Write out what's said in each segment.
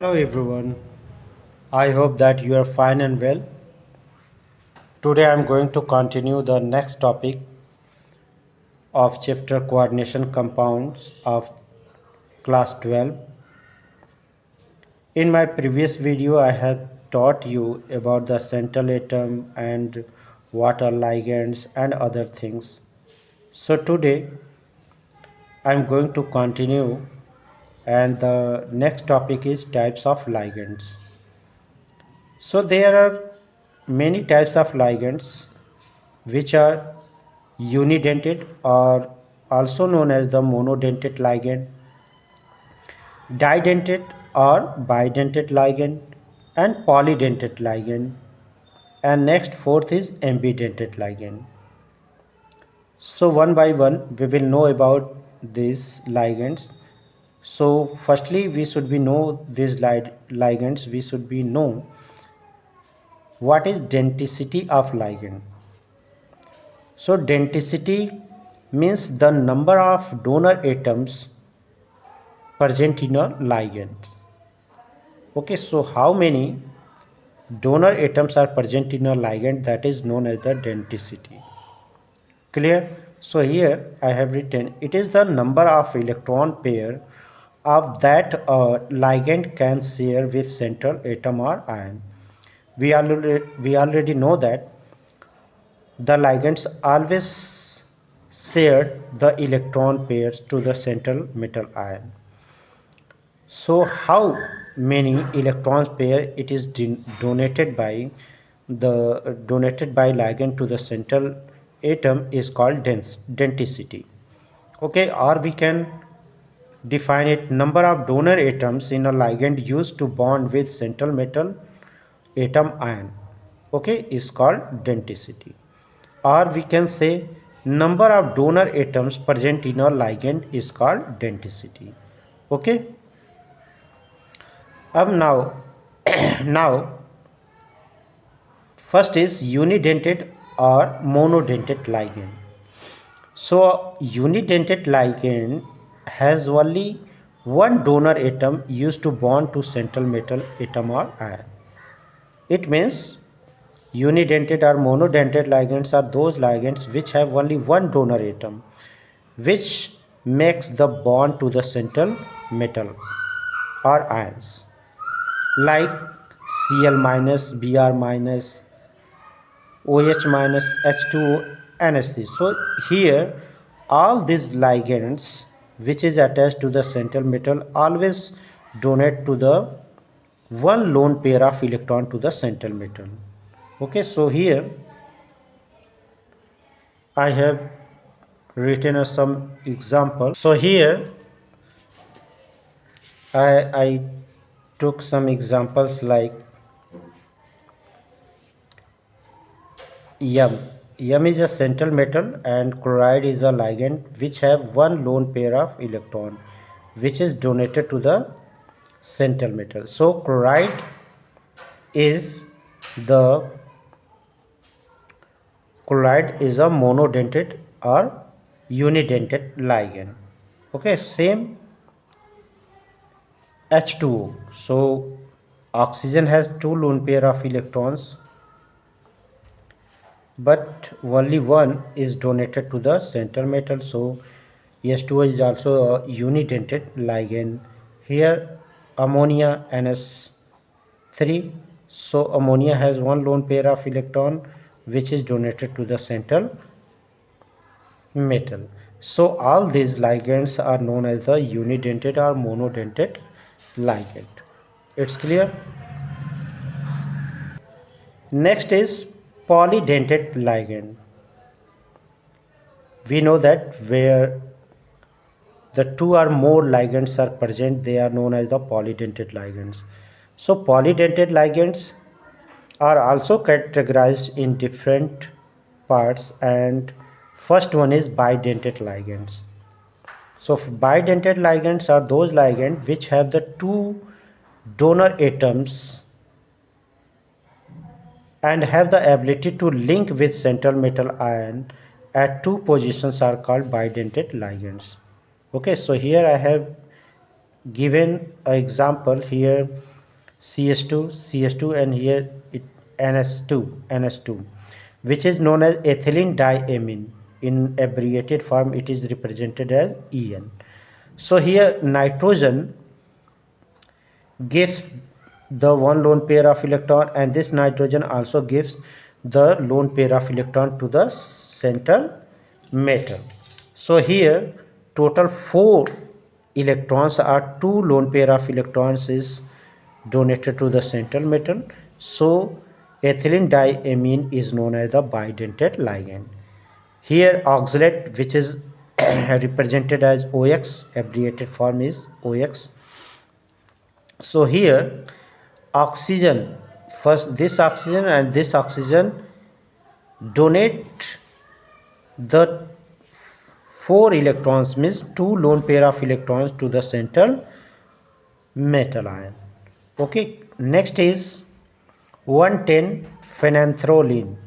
Hello everyone. I hope that you are fine and well. Today I am going to continue the next topic of chapter coordination compounds of class 12. In my previous video I have taught you about the central atom and what are ligands and other things. So today I am going to continue and the next topic is types of ligands. So there are many types of ligands which are unidentate or also known as the monodentate ligand, didentate or bidentate ligand, and polydentate ligand. And next, fourth is ambidentate ligand. So one by one, we will know about these ligands. So firstly, we should be know these ligands. We should be know what is denticity of ligand. So denticity means the number of donor atoms present in a ligand. Okay, so how many donor atoms are present in a ligand, that is known as the denticity. Clear? So here I have written it is the number of electron pair of that a ligand can share with central atom or ion. We already know that the ligands always share the electron pairs to the central metal ion. So how many electrons pair it is donated by ligand to the central atom is called denticity. Okay, or we can define it number of donor atoms in a ligand used to bond with central metal atom ion. Okay, is called denticity. Or we can say number of donor atoms present in a ligand is called denticity. Okay. Now, now first is unidentate or monodentate ligand. So unidentate ligand has only one donor atom used to bond to central metal atom or ion. It means unidentate or monodentate ligands are those ligands which have only one donor atom, which makes the bond to the central metal or ions, like Cl minus, Br minus, OH minus, H2O, NH3. So here all these ligands which is attached to the central metal always donate to the one lone pair of electron to the central metal. Okay, so here I have written some example. So here I took some examples like Yum. Yum is a central metal and chloride is a ligand which have one lone pair of electron which is donated to the central metal. So chloride is the a monodentate or unidentate ligand. Okay, same H2O. So oxygen has two lone pair of electrons but only one is donated to the central metal. So H2O is also a unidentate ligand. Here ammonia NS3. So ammonia has one lone pair of electron which is donated to the central metal. So all these ligands are known as the unidentate or monodentate ligand. It's clear? Next is polydentate ligand. We know that where the two or more ligands are present, they are known as the polydentate ligands. So polydentate ligands are also categorized in different parts, and first one is bidentate ligands. So bidentate ligands are those ligands which have the two donor atoms and have the ability to link with central metal ion at two positions are called bidentate ligands. Okay, so here I have given an example here. CH2, and here it NS2, which is known as ethylene diamine. In abbreviated form, it is represented as EN. So here nitrogen gives the one lone pair of electron, and this nitrogen also gives the lone pair of electron to the central metal. So here total 4 electrons are 2 lone pair of electrons is donated to the central metal. So ethylene diamine is known as the bidentate ligand. Here oxalate, which is represented as OX, abbreviated form is OX. So here oxygen, first this oxygen and this oxygen donate the 4 electrons, means 2 lone pair of electrons to the central metal ion. Okay, next is 110 phenanthroline,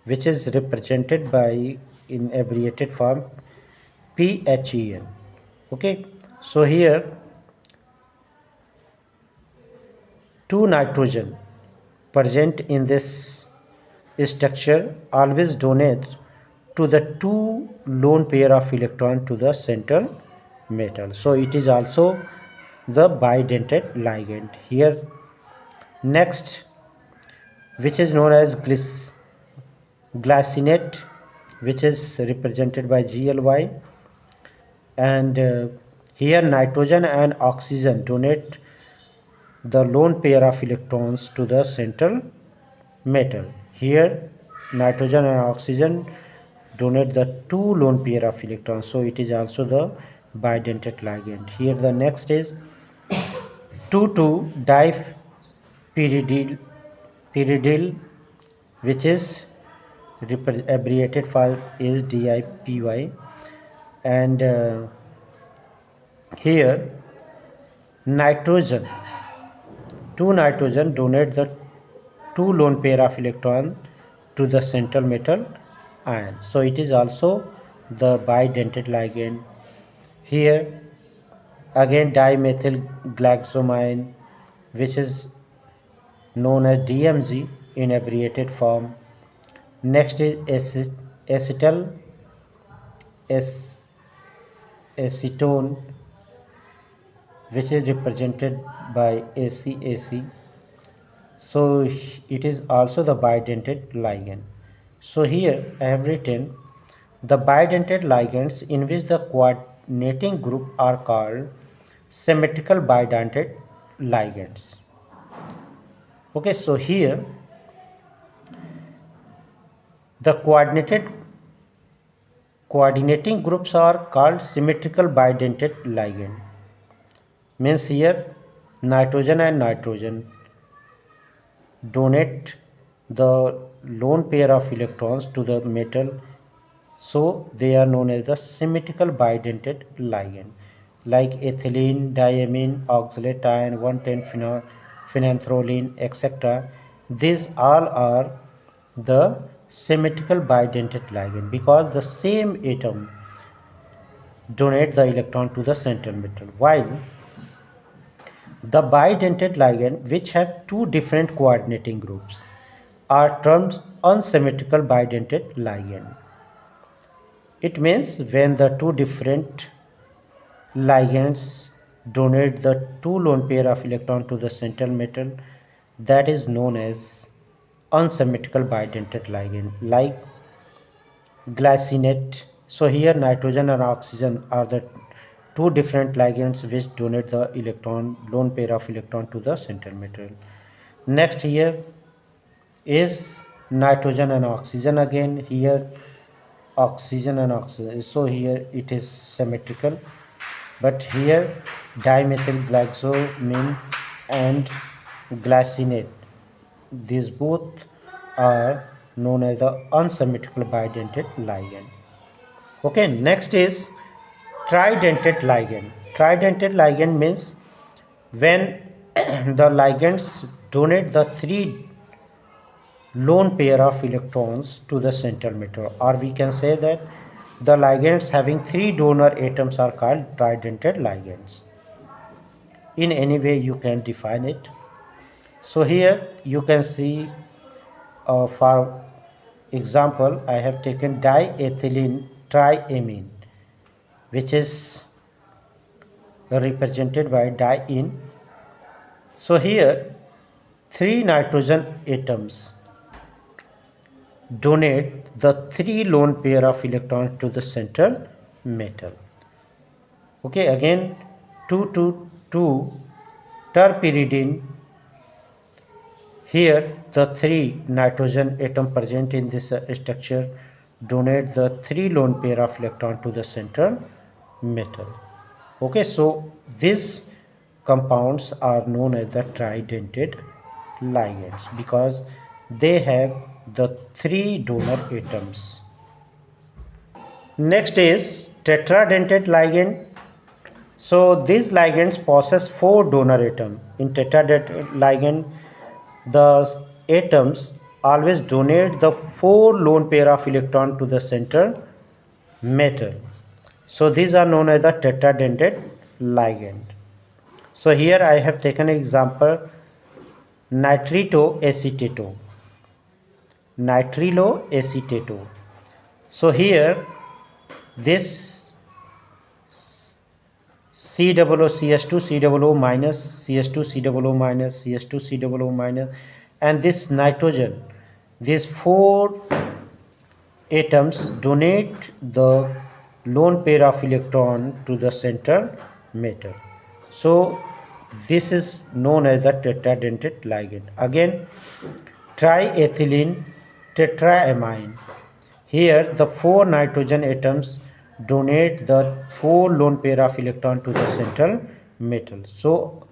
which is represented by in abbreviated form PHEN. Okay, so here 2 nitrogen present in this structure always donate to the 2 lone pair of electron to the central metal. So it is also the bidentate ligand. Here next, which is known as glycinate, which is represented by GLY, and here nitrogen and oxygen donate the lone pair of electrons to the central metal. Here nitrogen and oxygen donate the 2 lone pair of electrons, so it is also the bidentate ligand. Here the next is 2,2-dipyridyl, which is abbreviated for is DIPY, and here nitrogen, 2 nitrogen donate the 2 lone pair of electron to the central metal ion, so it is also the bidentate ligand. Here again dimethyl glycomine, which is known as DMG in abbreviated form. Next is acetal acetone, which is represented by ACAC. So it is also the bidentate ligand. So here I have written the bidentate ligands in which the coordinating group are called symmetrical bidentate ligands. Okay, so here the coordinating groups are called symmetrical bidentate ligand. Means here nitrogen and nitrogen donate the lone pair of electrons to the metal, so they are known as the symmetrical bidentate ligand, like ethylene, diamine, oxalate ion, 110 phenanthroline, etc. These all are the symmetrical bidentate ligand because the same atom donate the electron to the central metal, while the bidentate ligand, which have 2 different coordinating groups, are termed unsymmetrical bidentate ligand. It means when the 2 different ligands donate the 2 lone pair of electron to the central metal, that is known as unsymmetrical bidentate ligand, like glycinate. So here nitrogen and oxygen are the 2 different ligands which donate the lone pair of electron to the central metal. Next here is nitrogen and oxygen again. Here oxygen and oxygen, so here it is symmetrical, but here dimethyl glycomine and glycinate, these both are known as the unsymmetrical bidentate ligand. Okay, next is tridentate ligand. Tridentate ligand means when the ligands donate the 3 lone pair of electrons to the central metal, or we can say that the ligands having 3 donor atoms are called tridentate ligands. In any way you can define it. So here you can see, for example, I have taken diethylene triamine, which is represented by diene. So here three nitrogen atoms donate the three lone pair of electrons to the central metal. Okay, again 222 terpyridine. Here the three nitrogen atom present in this structure donate the three lone pair of electron to the central metal. Okay, so these compounds are known as the tridentate ligands because they have the three donor atoms. Next is tetradentate ligand. So these ligands possess four donor atoms. In tetradentate ligand, the atoms always donate the four lone pair of electron to the center metal. So these are known as the tetradentate ligand. So here I have taken an example, nitrito acetato. Nitrilo acetato. So here this COO, COO minus, CH2, COO minus, CH2, COO minus, and this nitrogen, these four atoms donate the lone pair of electron to the center metal. So this is known as the tetradentate ligand. Again, triethylene tetraamine. Here the four nitrogen atoms donate the four lone pair of electron to the central metal. So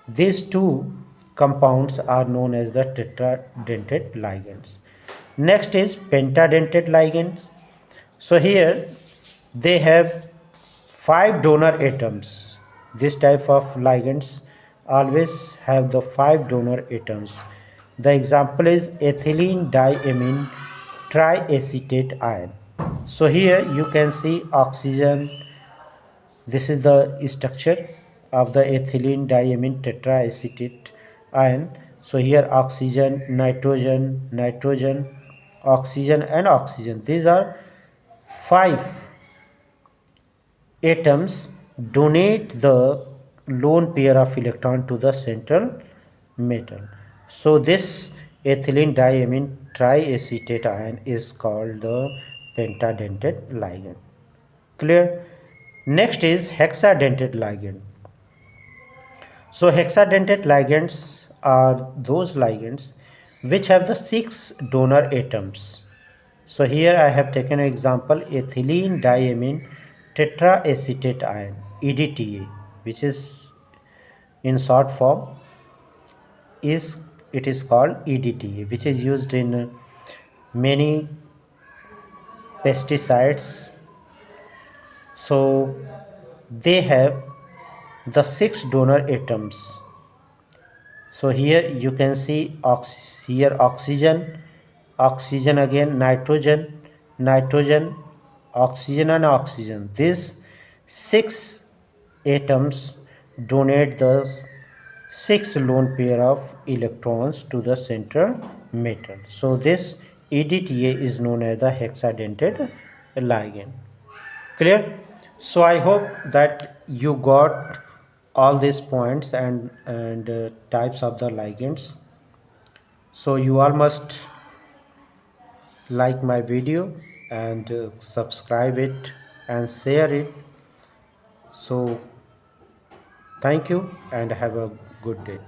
these two compounds are known as the tetradentate ligands. Next is pentadentate ligands. So here they have five donor atoms. This type of ligands always have the five donor atoms. The example is ethylene diamine triacetate ion. So here you can see oxygen. This is the structure of the ethylene diamine tetraacetate ion. So here oxygen, nitrogen, nitrogen, oxygen and oxygen. These are five atoms donate the lone pair of electron to the central metal. So this ethylene diamine triacetate ion is called the pentadentate ligand. Clear? Next is hexadentate ligand. So hexadentate ligands are those ligands which have the six donor atoms. So here I have taken an example, ethylene diamine tetraacetate ion, EDTA, which is in short form is it is called EDTA, which is used in many pesticides. So they have the six donor atoms. So here you can see here oxygen, oxygen again, nitrogen, nitrogen, oxygen and oxygen. These six atoms donate the six lone pair of electrons to the center metal. So this EDTA is known as the hexadentate ligand. Clear? So I hope that you got all these points and types of the ligands. So you all must like my video and subscribe it and share it. So thank you and have a good day.